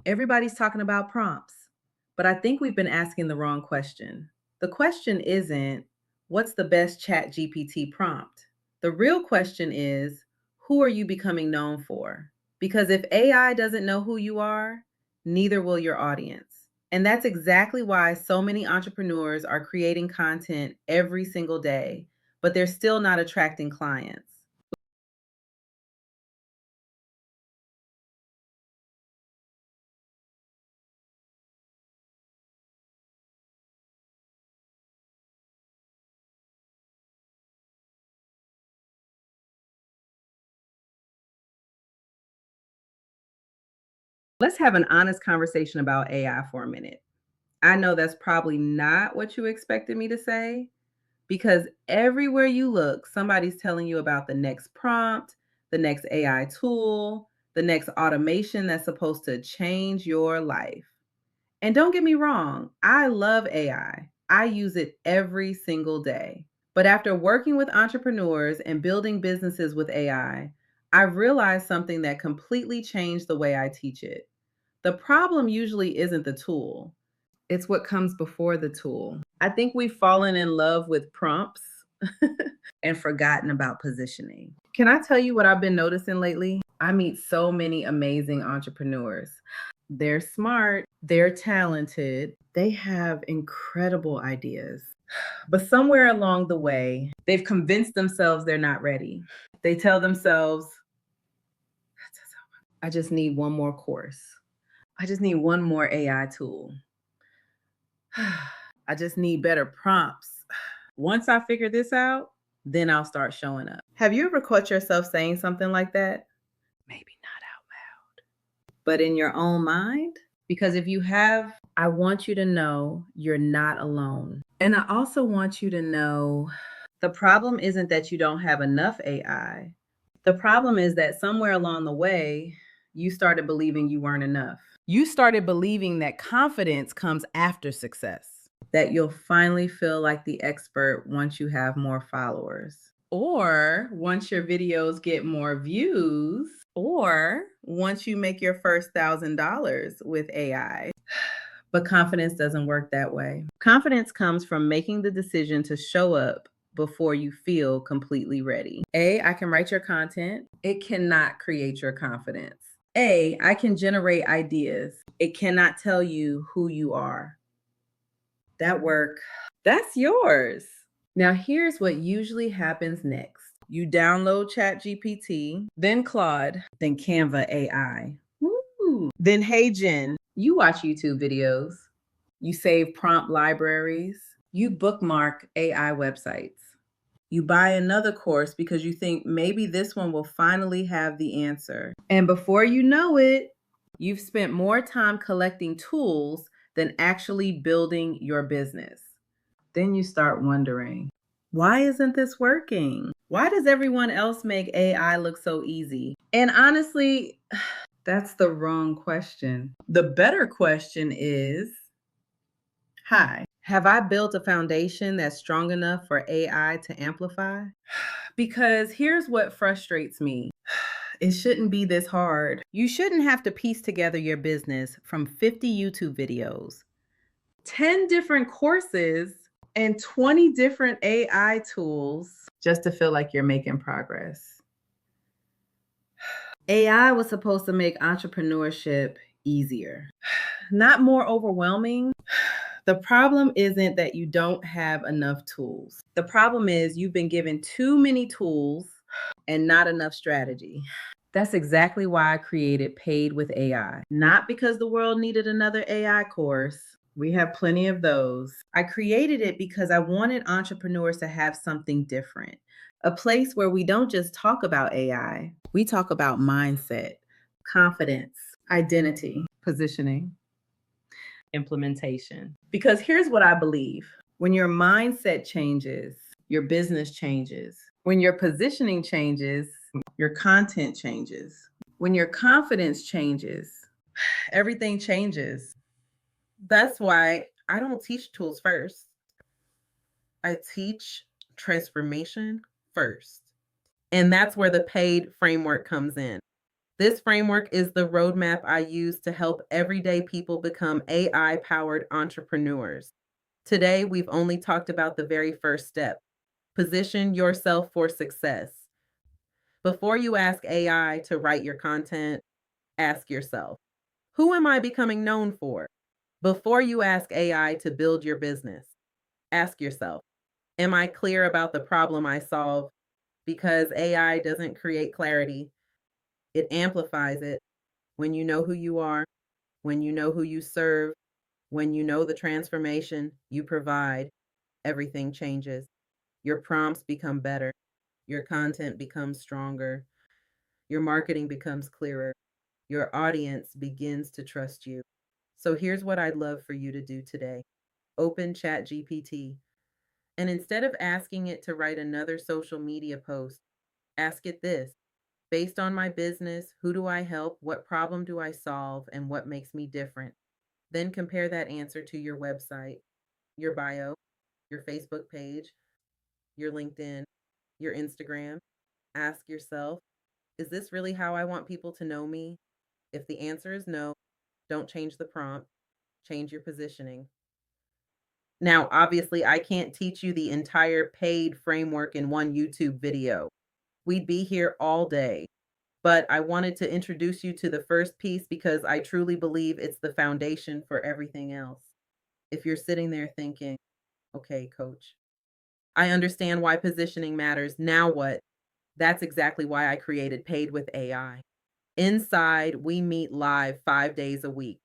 Everybody's talking about prompts, but I think we've been asking the wrong question. The question isn't, what's the best chat GPT prompt? The real question is, who are you becoming known for? Because if AI doesn't know who you are, neither will your audience. And that's exactly why so many entrepreneurs are creating content every single day, but they're still not attracting clients. Let's have an honest conversation about AI for a minute. I know that's probably not what you expected me to say because everywhere you look, somebody's telling you about the next prompt, the next AI tool, the next automation that's supposed to change your life. And don't get me wrong, I love AI. I use it every single day. But after working with entrepreneurs and building businesses with I realized something that completely changed the way I teach it. The problem usually isn't the tool, it's what comes before the tool. I think we've fallen in love with prompts and forgotten about positioning. Can I tell you what I've been noticing lately? I meet so many amazing entrepreneurs. They're smart, they're talented, they have incredible ideas. But somewhere along the way, they've convinced themselves they're not ready. They tell themselves, I just need one more course. I just need one more AI tool. I just need better prompts. Once I figure this out, then I'll start showing up. Have you ever caught yourself saying something like that? Maybe not out loud, but in your own mind? Because if you have, I want you to know you're not alone. And I also want you to know the problem isn't that you don't have enough AI. The problem is that somewhere along the way, you started believing you weren't enough. You started believing that confidence comes after success, that you'll finally feel like the expert once you have more followers, or once your videos get more views, or once you make your first $1,000 with AI. But confidence doesn't work that way. Confidence comes from making the decision to show up before you feel completely ready. I can write your content. It cannot create your confidence. I can generate ideas. It cannot tell you who you are. That work, that's yours. Now, here's what usually happens next. You download ChatGPT, then Claude, then Canva AI. Woo! Then Hey Jen, you watch YouTube videos, you save prompt libraries, you bookmark AI websites. You buy another course because you think maybe this one will finally have the answer. And before you know it, you've spent more time collecting tools than actually building your business. Then you start wondering, why isn't this working? Why does everyone else make AI look so easy? And honestly, that's the wrong question. The better question is, hi, have I built a foundation that's strong enough for AI to amplify? Because here's what frustrates me. It shouldn't be this hard. You shouldn't have to piece together your business from 50 YouTube videos, 10 different courses, and 20 different AI tools just to feel like you're making progress. AI was supposed to make entrepreneurship easier, not more overwhelming. The problem isn't that you don't have enough tools. The problem is you've been given too many tools and not enough strategy. That's exactly why I created Paid with AI. Not because the world needed another AI course. We have plenty of those. I created it because I wanted entrepreneurs to have something different. A place where we don't just talk about AI, we talk about mindset, confidence, identity, positioning, implementation. Because here's what I believe: when your mindset changes, your business changes. When your positioning changes, your content changes. When your confidence changes, everything changes. That's why I don't teach tools first. I teach transformation first. And that's where the paid framework comes in. This framework is the roadmap I use to help everyday people become AI powered entrepreneurs. Today, we've only talked about the very first step: position yourself for success. Before you ask AI to write your content, ask yourself, who am I becoming known for? Before you ask AI to build your business, ask yourself, am I clear about the problem I solve? Because AI doesn't create clarity, it amplifies it. When you know who you are, when you know who you serve, when you know the transformation you provide, everything changes. Your prompts become better, your content becomes stronger, your marketing becomes clearer, your audience begins to trust you. So here's what I'd love for you to do today: open ChatGPT, and instead of asking it to write another social media post, ask it this: based on my business, who do I help? What problem do I solve? And what makes me different? Then compare that answer to your website, your bio, your Facebook page, your LinkedIn, your Instagram. Ask yourself, is this really how I want people to know me? If the answer is no, don't change the prompt, change your positioning. Now, obviously, I can't teach you the entire paid framework in one YouTube video. We'd be here all day. But I wanted to introduce you to the first piece because I truly believe it's the foundation for everything else. If you're sitting there thinking, okay, coach, I understand why positioning matters. Now what? That's exactly why I created Paid with AI. Inside, we meet live 5 days a week.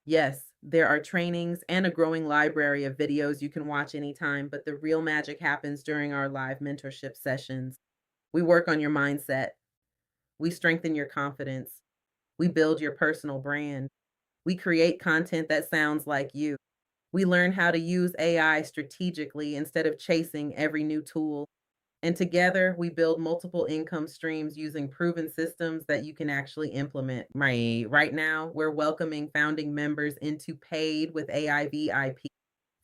Yes, there are trainings and a growing library of videos you can watch anytime, but the real magic happens during our live mentorship sessions. We work on your mindset, we strengthen your confidence, we build your personal brand, we create content that sounds like you. We learn how to use AI strategically instead of chasing every new tool. And together, we build multiple income streams using proven systems that you can actually implement. Right now, we're welcoming founding members into Paid with AI VIP.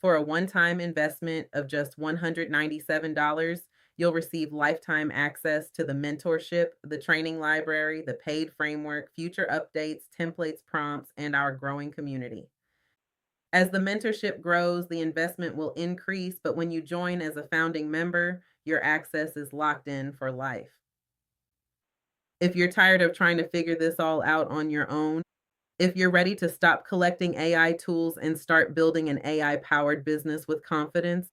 For a one-time investment of just $197, you'll receive lifetime access to the mentorship, the training library, the paid framework, future updates, templates, prompts, and our growing community. As the mentorship grows, the investment will increase, but when you join as a founding member, your access is locked in for life. If you're tired of trying to figure this all out on your own, if you're ready to stop collecting AI tools and start building an AI powered business with confidence,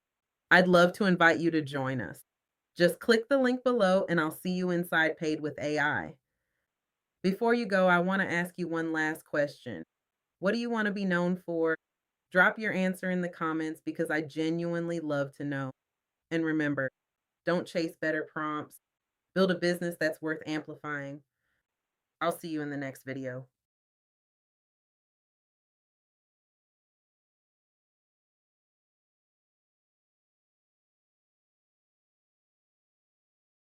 I'd love to invite you to join us. Just click the link below and I'll see you inside Paid with AI. Before you go, I want to ask you one last question. What do you want to be known for? Drop your answer in the comments because I genuinely love to know. And remember, don't chase better prompts. Build a business that's worth amplifying. I'll see you in the next video.